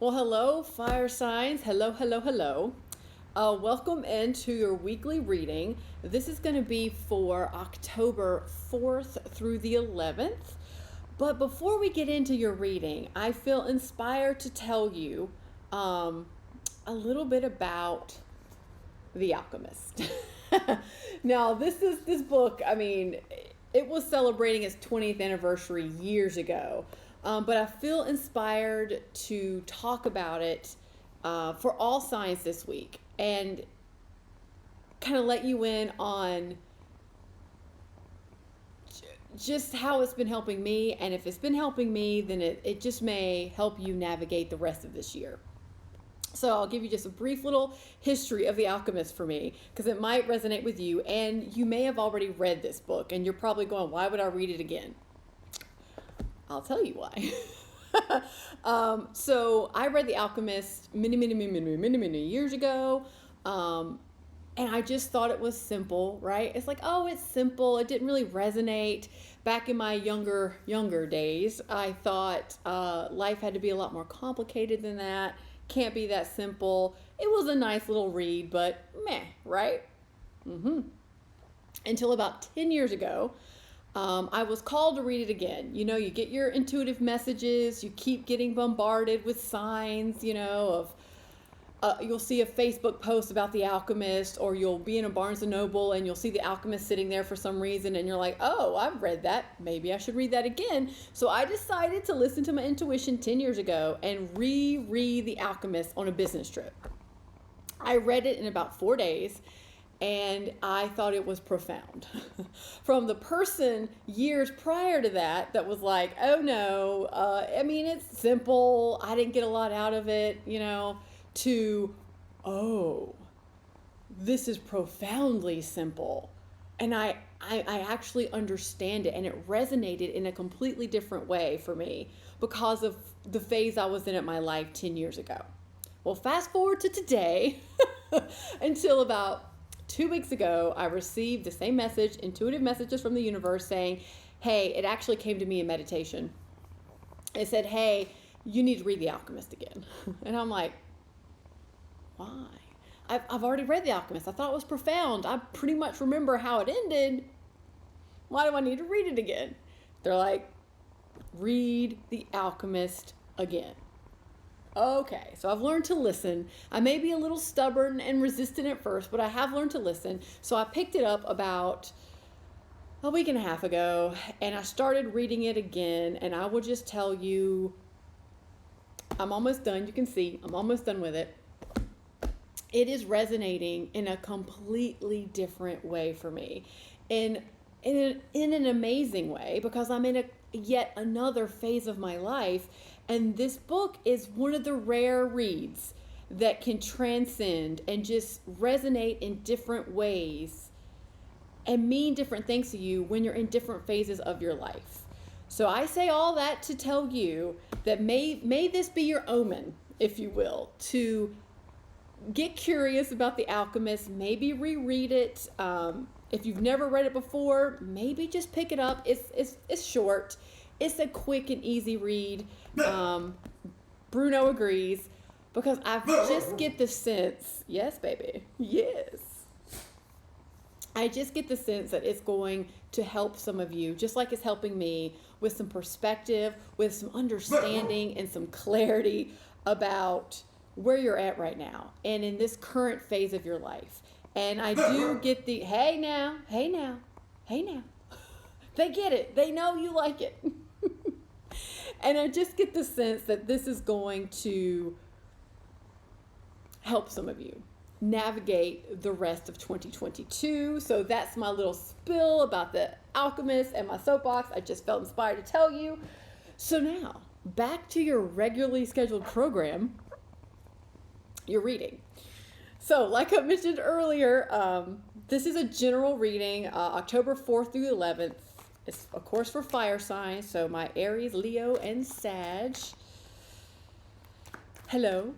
Well, hello, fire signs. Hello, hello, hello. Welcome into your weekly reading. This is going to be for October 4th through the 11th. But before we get into your reading, I feel inspired to tell you a little bit about The Alchemist. Now, this book, it was celebrating its 20th anniversary years ago. But I feel inspired to talk about it for all signs this week and kind of let you in on just how it's been helping me. And if it's been helping me, then it just may help you navigate the rest of this year. So I'll give you just a brief little history of The Alchemist for me, because it might resonate with you. And you may have already read this book, and you're probably going, why would I read it again? I'll tell you why. So I read The Alchemist many years ago. And I just thought it was simple, right? It's like, oh, it's simple. It didn't really resonate. Back in my younger days, I thought life had to be a lot more complicated than that. Can't be that simple. It was a nice little read, but meh, right? Until about 10 years ago, I was called to read it again. You know, you get your intuitive messages, you keep getting bombarded with signs, of you'll see a Facebook post about The Alchemist, or you'll be in a Barnes & Noble and you'll see The Alchemist sitting there for some reason, and you're like, oh, I've read that. Maybe I should read that again. So I decided to listen to my intuition 10 years ago and reread The Alchemist on a business trip. I read it in about 4 days, and I thought it was profound. From the person years prior to that was like, oh no, it's simple. I didn't get a lot out of it, to, oh, this is profoundly simple. And I actually understand it, and it resonated in a completely different way for me because of the phase I was in my life 10 years ago. Well, fast forward to today, until about 2 weeks ago, I received the same message, intuitive messages from the universe saying, hey, it actually came to me in meditation. It said, hey, you need to read The Alchemist again. And I'm like, why? I've already read The Alchemist. I thought it was profound. I pretty much remember how it ended. Why do I need to read it again? They're like, read The Alchemist again. Okay, so I've learned to listen. I may be a little stubborn and resistant at first, but I have learned to listen. So I picked it up about a week and a half ago, and I started reading it again, and I will just tell you, I'm almost done. You can see I'm almost done with it. It is resonating in a completely different way for me, in an amazing way, because I'm in yet another phase of my life. And this book is one of the rare reads that can transcend and just resonate in different ways and mean different things to you when you're in different phases of your life. So I say all that to tell you that may this be your omen, if you will, to get curious about The Alchemist, maybe reread it. If you've never read it before, maybe just pick it up. It's short. It's a quick and easy read. Bruno agrees, because I just get the sense, yes, baby, yes. I just get the sense that it's going to help some of you, just like it's helping me, with some perspective, with some understanding and some clarity about where you're at right now and in this current phase of your life. And I do get the, hey now. They get it. They know you like it. And I just get the sense that this is going to help some of you navigate the rest of 2022. So that's my little spill about The Alchemist and my soapbox. I just felt inspired to tell you. So now, back to your regularly scheduled program, your reading. So like I mentioned earlier, this is a general reading, October 4th through 11th. It's, of course, for fire signs, so my Aries, Leo, and Sag. Hello.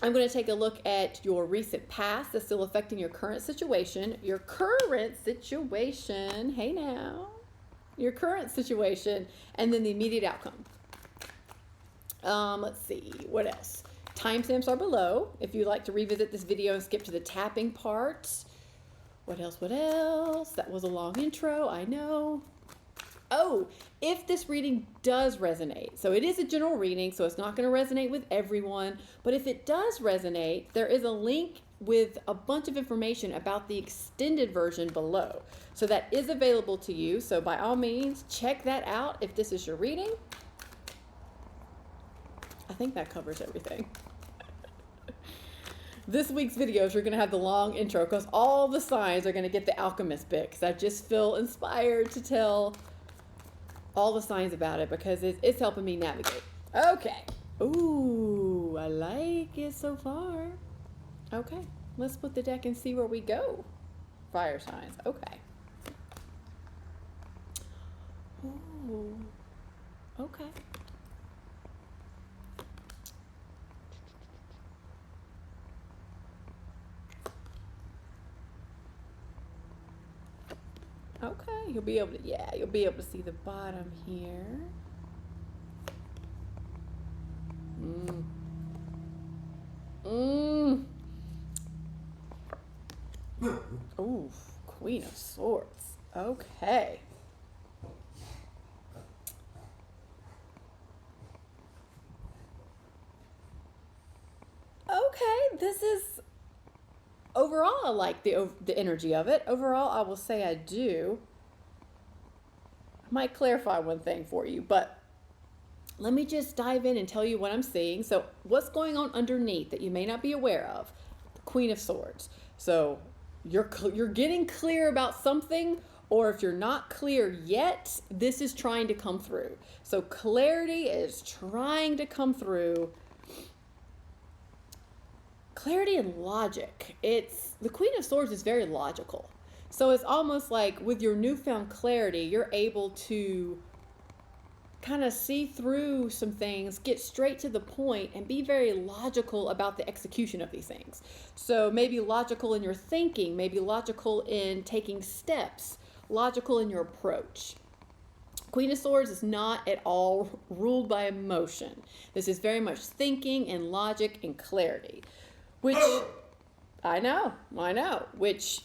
I'm going to take a look at your recent past that's still affecting your current situation. Your current situation, hey now. Your current situation, and then the immediate outcome. Let's see, what else? Timestamps are below if you'd like to revisit this video and skip to the tapping part. What else? What else? That was a long intro, I know. Oh, if this reading does resonate, so it is a general reading, so it's not going to resonate with everyone, but if it does resonate, there is a link with a bunch of information about the extended version below. So that is available to you, so by all means, check that out if this is your reading. I think that covers everything. This week's videos, you're going to have the long intro because all the signs are going to get the alchemist bit, because I just feel inspired to tell all the signs about it because it's helping me navigate. Okay. Ooh, I like it so far. Okay, let's split the deck and see where we go. Fire signs. Okay. Ooh. Okay. Okay, you'll be able to see the bottom here. Ooh, Queen of Swords. Okay. Okay, this is overall, I like the energy of it. Overall, I will say I do. I might clarify one thing for you, but let me just dive in and tell you what I'm seeing. So what's going on underneath that you may not be aware of? The Queen of Swords. So you're getting clear about something, or if you're not clear yet, this is trying to come through. So clarity is trying to come through. Clarity and logic. The Queen of Swords is very logical. So it's almost like with your newfound clarity, you're able to kind of see through some things, get straight to the point, and be very logical about the execution of these things. So maybe logical in your thinking, maybe logical in taking steps, logical in your approach. Queen of Swords is not at all ruled by emotion. This is very much thinking and logic and clarity, which I know, which,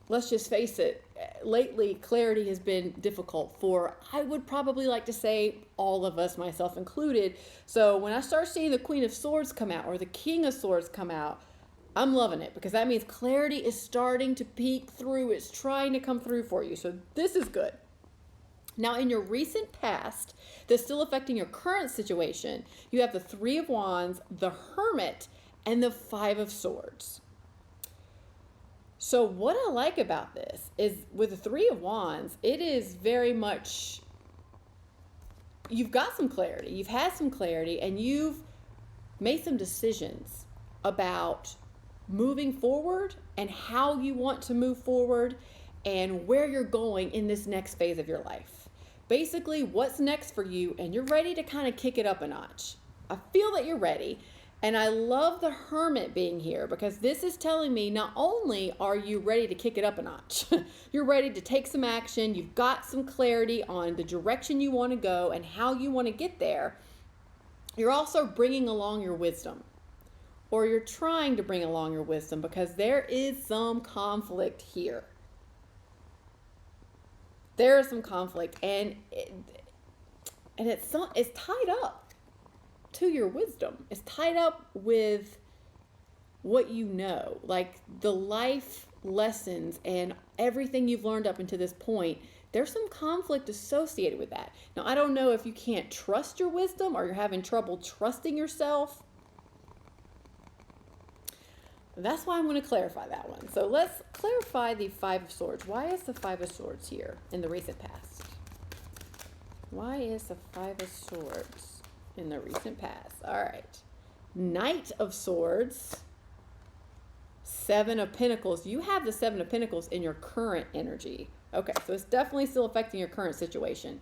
let's just face it, lately clarity has been difficult for, I would probably like to say, all of us, myself included. So when I start seeing the Queen of Swords come out or the King of Swords come out, I'm loving it, because that means clarity is starting to peek through. It's trying to come through for you. So this is good. Now, in your recent past, that's still affecting your current situation, you have the Three of Wands, the Hermit, and the Five of Swords. So what I like about this is with the Three of Wands, it is very much, you've got some clarity, you've had some clarity, and you've made some decisions about moving forward and how you want to move forward and where you're going in this next phase of your life. Basically, what's next for you, and you're ready to kind of kick it up a notch. I feel that you're ready. And I love the Hermit being here, because this is telling me not only are you ready to kick it up a notch, you're ready to take some action, you've got some clarity on the direction you want to go and how you want to get there. You're also bringing along your wisdom, or you're trying to bring along your wisdom, because there is some conflict here. There is some conflict, and it's tied up to your wisdom. It's tied up with what you know, like the life lessons and everything you've learned up until this point. There's some conflict associated with that. Now, I don't know if you can't trust your wisdom or you're having trouble trusting yourself. That's why I'm going to clarify that one. So let's clarify the Five of Swords. Why is the Five of Swords here in the recent past? Why is the Five of Swords in the recent past? All right. Knight of Swords, Seven of Pentacles. You have the Seven of Pentacles in your current energy. Okay, so it's definitely still affecting your current situation.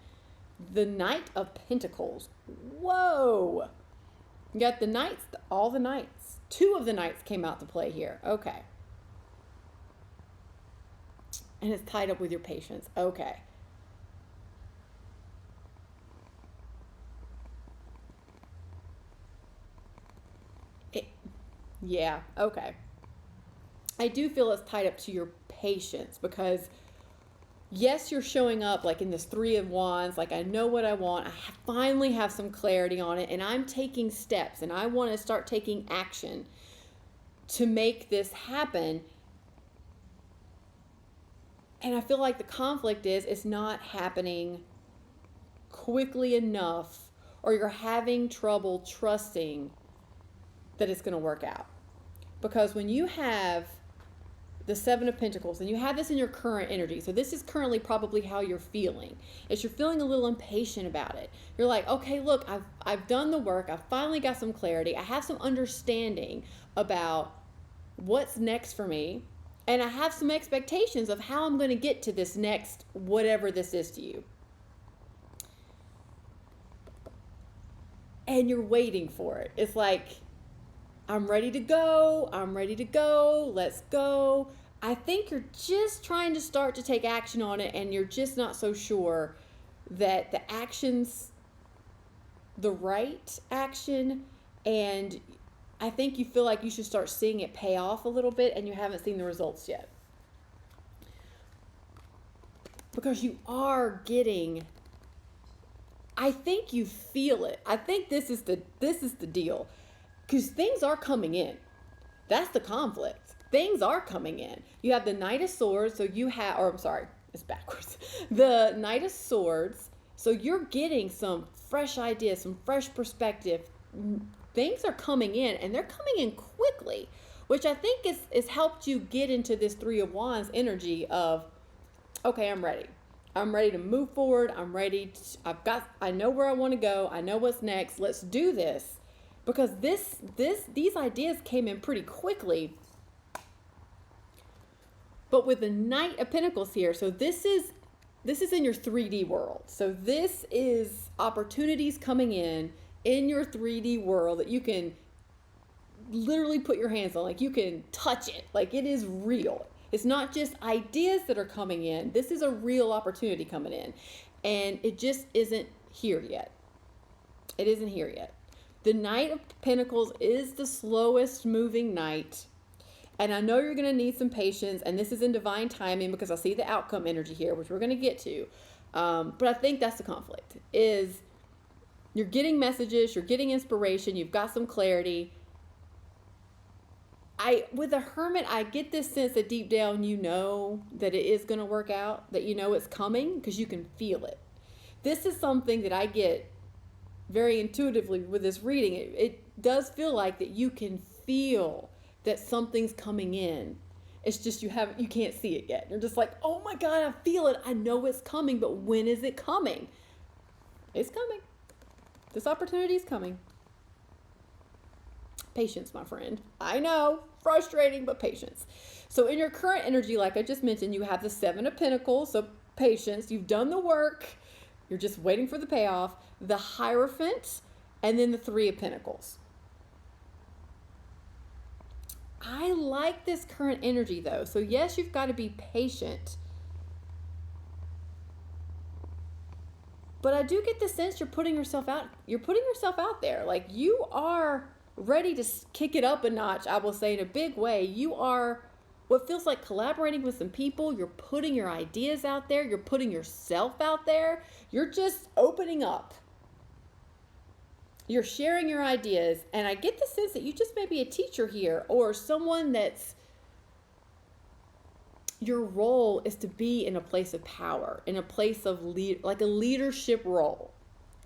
The Knight of Pentacles. Whoa. You got the Knights, all the Knights. Two of the Knights came out to play here. Okay. And it's tied up with your patience. Okay. Yeah, okay. I do feel it's tied up to your patience because yes, you're showing up like in this Three of Wands, like I know what I want. I finally have some clarity on it and I'm taking steps and I want to start taking action to make this happen. And I feel like the conflict is it's not happening quickly enough, or you're having trouble trusting that it's going to work out. Because when you have the Seven of Pentacles and you have this in your current energy, so this is currently probably how you're feeling, is you're feeling a little impatient about it. You're like, okay, look, I've done the work. I've finally got some clarity. I have some understanding about what's next for me. And I have some expectations of how I'm going to get to this next, whatever this is to you. And you're waiting for it. It's like, I'm ready to go. I'm ready to go. Let's go. I think you're just trying to start to take action on it, and you're just not so sure that the action's the right action. And I think you feel like you should start seeing it pay off a little bit, and you haven't seen the results yet. Because you are getting, I think you feel it. I think this is the deal. Because things are coming in. That's the conflict. Things are coming in. You have the Knight of Swords, so you have, or I'm sorry, it's backwards. The Knight of Swords, so you're getting some fresh ideas, some fresh perspective. Things are coming in, and they're coming in quickly, which I think is helped you get into this Three of Wands energy of, okay, I'm ready. I'm ready to move forward. I'm ready. I know where I want to go. I know what's next. Let's do this. Because these ideas came in pretty quickly. But with the Knight of Pentacles here, so this is in your 3D world. So this is opportunities coming in your 3D world that you can literally put your hands on. Like you can touch it. Like it is real. It's not just ideas that are coming in. This is a real opportunity coming in. And it just isn't here yet. It isn't here yet. The Knight of Pentacles is the slowest moving knight. And I know you're going to need some patience. And this is in divine timing because I see the outcome energy here, which we're going to get to. But I think that's the conflict. Is you're getting messages, you're getting inspiration, you've got some clarity. With the Hermit, I get this sense that deep down you know that it is going to work out, that you know it's coming because you can feel it. This is something that I get very intuitively with this reading. It does feel like that you can feel that something's coming in. It's just you can't see it yet. You're just like, oh my God, I feel it. I know it's coming, but when is it coming? It's coming. This opportunity is coming. Patience, my friend. I know, frustrating, but patience. So in your current energy, like I just mentioned, you have the Seven of Pentacles, so patience. You've done the work. You're just waiting for the payoff. The Hierophant, and then the Three of Pentacles. I like this current energy though. So yes, you've got to be patient. But I do get the sense you're putting yourself out. You're putting yourself out there. Like you are ready to kick it up a notch, I will say, in a big way. You are what feels like collaborating with some people. You're putting your ideas out there. You're putting yourself out there. You're just opening up. You're sharing your ideas. And I get the sense that you just may be a teacher here, or someone that's, your role is to be in a place of power, in a place of like a leadership role.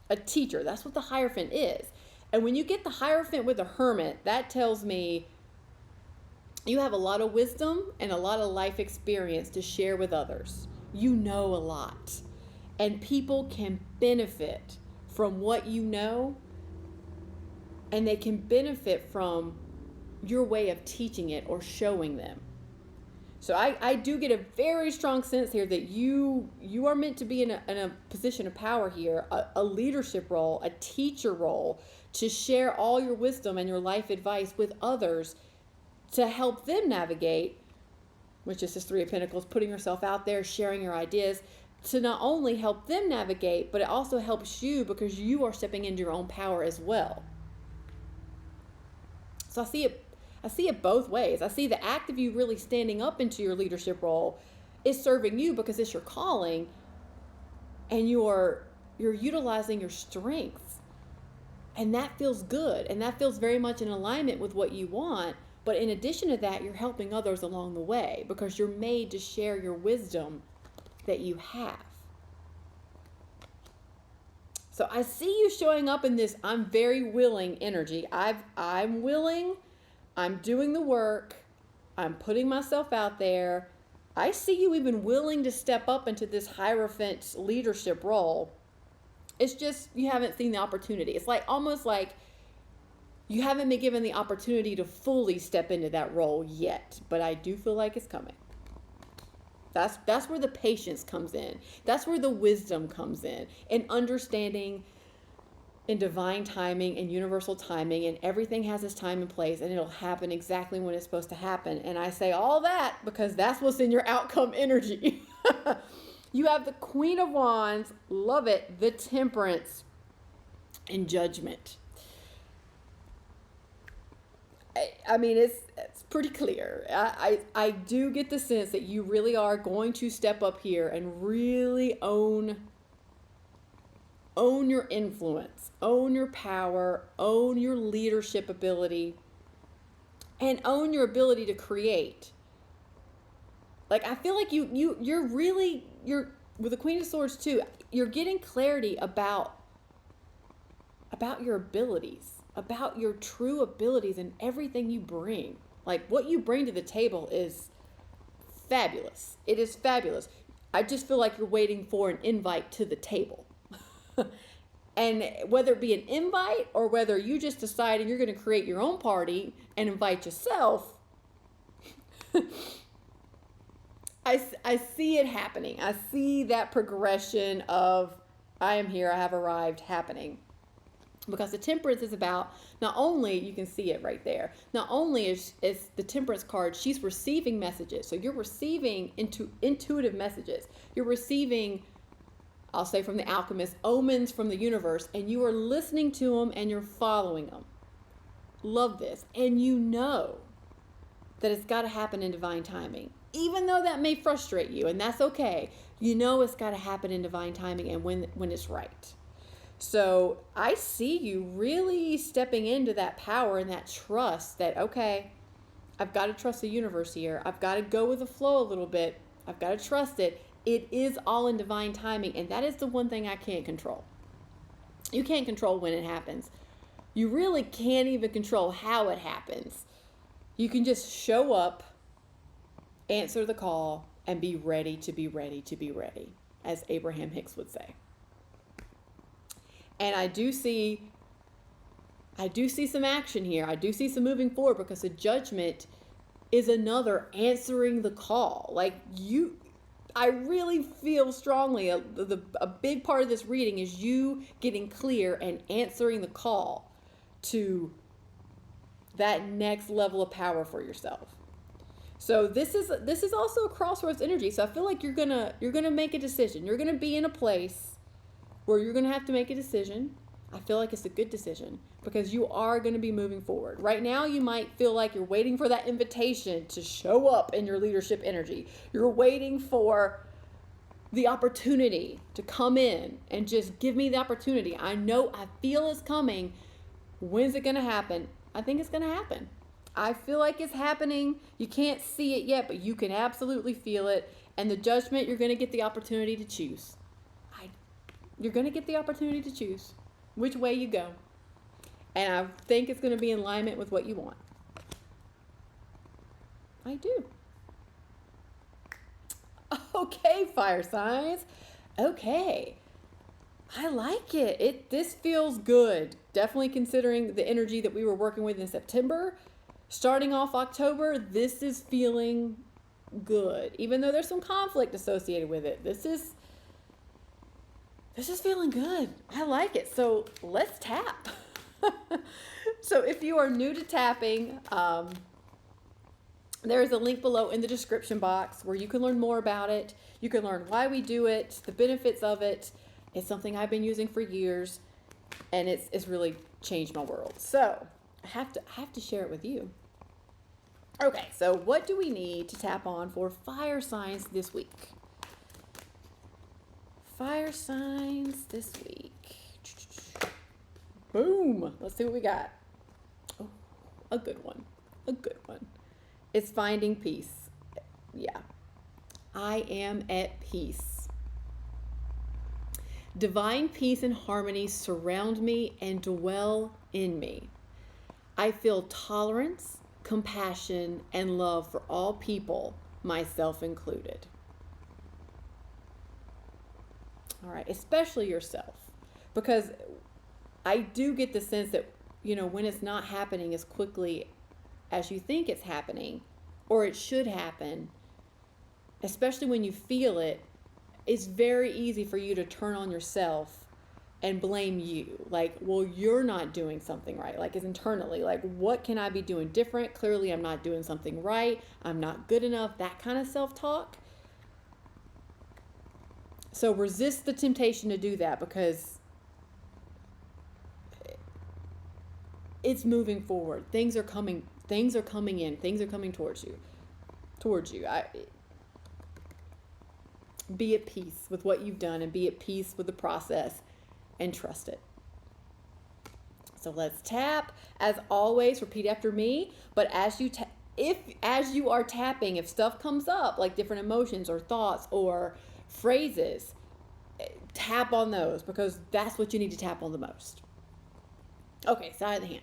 A teacher, that's what the Hierophant is. And when you get the Hierophant with the Hermit, that tells me you have a lot of wisdom and a lot of life experience to share with others. You know a lot. And people can benefit from what you know, and they can benefit from your way of teaching it or showing them. So I do get a very strong sense here that you are meant to be in a position of power here, a leadership role, a teacher role, to share all your wisdom and your life advice with others to help them navigate, which is this Three of Pentacles, putting yourself out there, sharing your ideas, to not only help them navigate, but it also helps you because you are stepping into your own power as well. So see it both ways. I see the act of you really standing up into your leadership role is serving you because it's your calling, and you're utilizing your strengths. And that feels good, and that feels very much in alignment with what you want. But in addition to that, you're helping others along the way because you're made to share your wisdom that you have. So I see you showing up in this I'm very willing energy. I'm willing, I'm doing the work, I'm putting myself out there. I see you even willing to step up into this Hierophant leadership role. It's just you haven't seen the opportunity. It's like almost like you haven't been given the opportunity to fully step into that role yet, but I do feel like it's coming. That's where the patience comes in. That's where the wisdom comes in, and understanding in divine timing and universal timing, and everything has its time and place, and it'll happen exactly when it's supposed to happen. And I say all that because that's what's in your outcome energy. You have the Queen of Wands, love it, the Temperance, and Judgment. I mean, it's pretty clear. I do get the sense that you really are going to step up here and really own your influence, own your power, own your leadership ability, and own your ability to create. Like, I feel like you're with the Queen of Swords too, you're getting clarity about your abilities, about your true abilities and everything you bring. Like, what you bring to the table is fabulous. It is fabulous. I just feel like you're waiting for an invite to the table. And whether it be an invite or whether you just decided you're going to create your own party and invite yourself, I see it happening. I see that progression of I am here, I have arrived happening. Because the Temperance is about, not only, you can see it right there, not only is the Temperance card, she's receiving messages. So you're receiving intuitive messages. You're receiving, I'll say from the alchemist, omens from the universe, and you are listening to them and you're following them. Love this. And you know that it's got to happen in divine timing. Even though that may frustrate you, and that's okay. You know it's got to happen in divine timing and when it's right. So I see you really stepping into that power and that trust that, okay, I've got to trust the universe here. I've got to go with the flow a little bit. I've got to trust it. It is all in divine timing, and that is the one thing I can't control. You can't control when it happens. You really can't even control how it happens. You can just show up, answer the call, and be ready to be ready to be ready, as Abraham Hicks would say. And I do see some action here. I do see some moving forward because the Judgment is another answering the call. Like I really feel strongly a big part of this reading is you getting clear and answering the call to that next level of power for yourself. So this is also a crossroads energy. So I feel like you're gonna make a decision. You're gonna be in a place where you're gonna have to make a decision. I feel like it's a good decision because you are gonna be moving forward. Right now, you might feel like you're waiting for that invitation to show up in your leadership energy. You're waiting for the opportunity to come in and just give me the opportunity. I feel it's coming. When's it gonna happen? I think it's gonna happen. I feel like it's happening. You can't see it yet, but you can absolutely feel it. And the Judgment, you're gonna get the opportunity to choose. You're going to get the opportunity to choose which way you go. And I think it's going to be in alignment with what you want. I do. Okay, fire signs. Okay. I like it. This feels good. Definitely considering the energy that we were working with in September. Starting off October, this is feeling good. Even though there's some conflict associated with it. This is feeling good. I like it. So let's tap. So if you are new to tapping, there is a link below in the description box where you can learn more about it. You can learn why we do it, the benefits of it. It's something I've been using for years, and it's really changed my world. So I have to share it with you. Okay, so what do we need to tap on for fire signs this week? Fire signs this week. Boom. Let's see what we got. Oh, a good one. A good one. It's finding peace. Yeah. I am at peace. Divine peace and harmony surround me and dwell in me. I feel tolerance, compassion, and love for all people, myself included. All right, especially yourself. Because I do get the sense that, when it's not happening as quickly as you think it's happening, or it should happen, especially when you feel it, it's very easy for you to turn on yourself and blame you. Like, well, you're not doing something right. Like, it's internally, like, what can I be doing different? Clearly, I'm not doing something right. I'm not good enough. That kind of self-talk. So resist the temptation to do that, because it's moving forward. Things are coming in. Things are coming towards you. Be at peace with what you've done, and be at peace with the process, and trust it. So let's tap. As always, repeat after me. But as you are tapping, if stuff comes up, like different emotions or thoughts or phrases, tap on those, because that's what you need to tap on the most. Okay, side of the hand.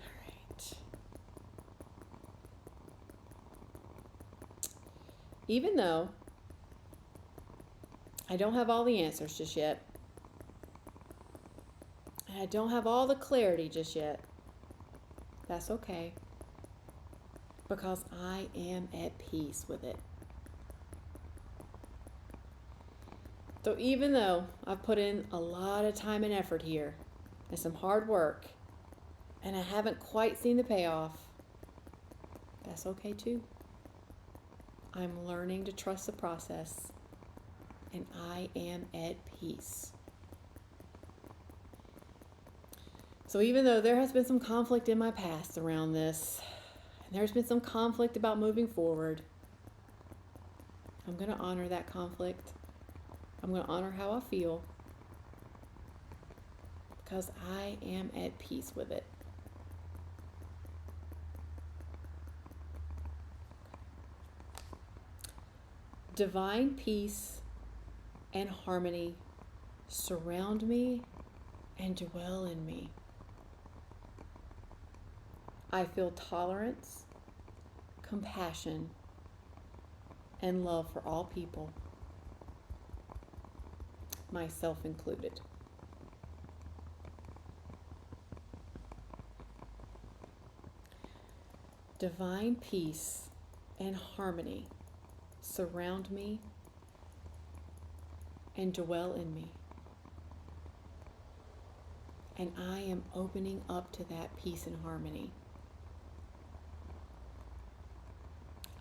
All right. Even though I don't have all the answers just yet, and I don't have all the clarity just yet, that's okay, because I am at peace with it. So even though I've put in a lot of time and effort here, and some hard work, and I haven't quite seen the payoff, that's okay too. I'm learning to trust the process, and I am at peace. So even though there has been some conflict in my past around this, and there's been some conflict about moving forward, I'm going to honor that conflict. I'm going to honor how I feel, because I am at peace with it. Divine peace and harmony surround me and dwell in me. I feel tolerance, compassion, and love for all people, myself included. Divine peace and harmony surround me and dwell in me. And I am opening up to that peace and harmony.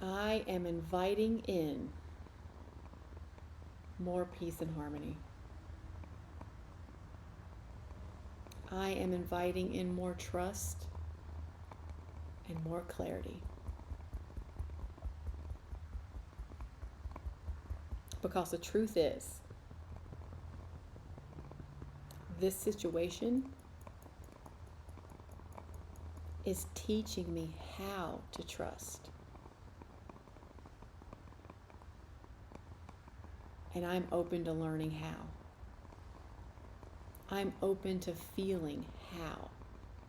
I am inviting in more peace and harmony. I am inviting in more trust and more clarity. Because the truth is, this situation is teaching me how to trust. And I'm open to learning how. I'm open to feeling how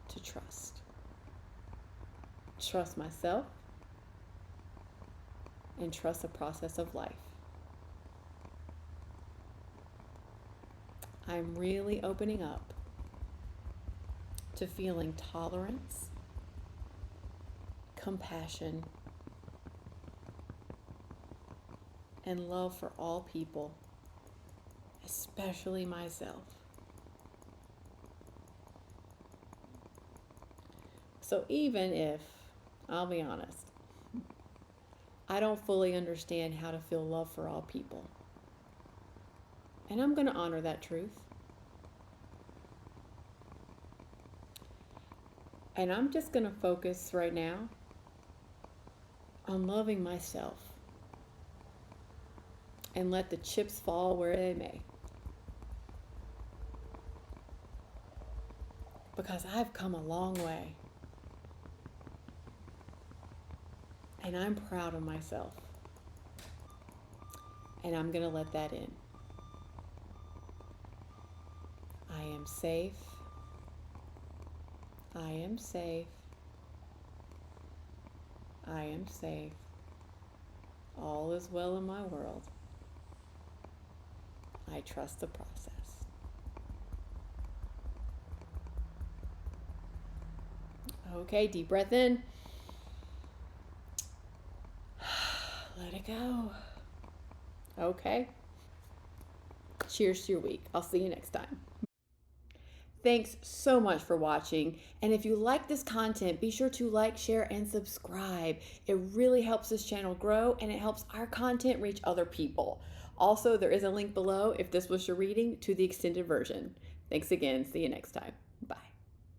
to trust. Trust myself and trust the process of life. I'm really opening up to feeling tolerance, compassion, and love for all people, especially myself. So even if, I'll be honest, I don't fully understand how to feel love for all people, and I'm going to honor that truth. And I'm just going to focus right now on loving myself and let the chips fall where they may. Because I've come a long way. And I'm proud of myself. And I'm going to let that in. I am safe. I am safe. I am safe. All is well in my world. I trust the process. Okay, deep breath in. Let it go. Okay. Cheers to your week. I'll see you next time. Thanks so much for watching. And if you like this content, be sure to like, share, and subscribe. It really helps this channel grow and it helps our content reach other people. Also, there is a link below if this was your reading to the extended version. Thanks again. See you next time.